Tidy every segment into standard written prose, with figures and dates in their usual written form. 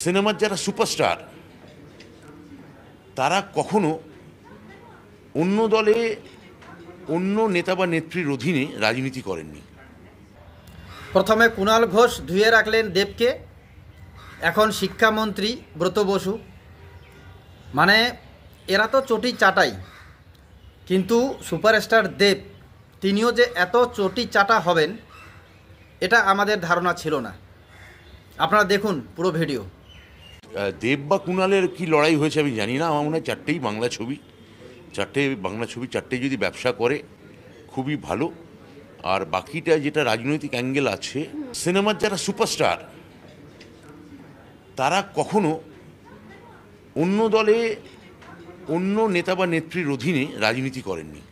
সিনেমার যারা সুপারস্টার তারা কখনো অন্য দলে অন্য নেতা বা নেত্রীর অধীনে রাজনীতি করেননি। প্রথমে কুণাল ঘোষ ধুয়ে রাখলেন দেবকে, এখন শিক্ষামন্ত্রী ব্রত বসু। মানে এরা তো চটি চাটাই, কিন্তু সুপারস্টার দেব তিনিও যে এত চটি চাটা হবেন এটা আমাদের ধারণা ছিল না। আপনারা দেখুন পুরো ভিডিও। দেব বা কুণালের কি লড়াই হয়েছে আমি জানি না। আমার মনে হয় চারটেই বাংলা ছবি, চারটেই যদি ব্যবসা করে খুবই ভালো। আর বাকিটা যেটা রাজনৈতিক অ্যাঙ্গেল আছে, সিনেমার যারা সুপারস্টার তারা কখনো অন্য দলে অন্য নেতা বা নেত্রীর অধীনে রাজনীতি করেননি।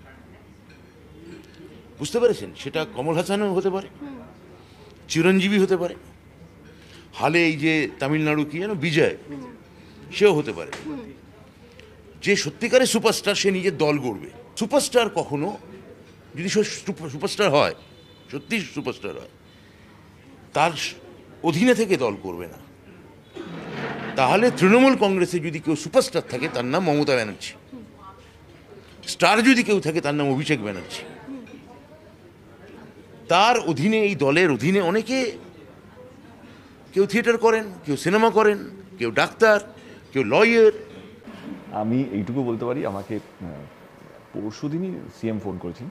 বুঝতে পেরেছেন? সেটা কমল হাসানও হতে পারে, চিরঞ্জীবী হতে পারে, হালে এই যে তামিলনাড়ু কি যেন বিজয়, সেও হতে পারে। যে সত্যিকারের সুপারস্টার সে নিজের দল গড়বে। সুপারস্টার কখনো যদি সুপারস্টার হয়, সত্যি সুপারস্টার হয়, তার অধীনে থেকে দল করবে না। তাহলে তৃণমূল কংগ্রেসে যদি কেউ সুপারস্টার থাকে তার নাম মমতা ব্যানার্জি, স্টার যদি কেউ থাকে তার নাম অভিষেক ব্যানার্জি। তার অধীনে, এই দলের অধীনে অনেকে, কেউ থিয়েটার করেন, কেউ সিনেমা করেন, কেউ ডাক্তার, কেউ লয়ার। আমি এইটুকু বলতে পারি, আমাকে পরশু দিনই সিএম ফোন করেছেন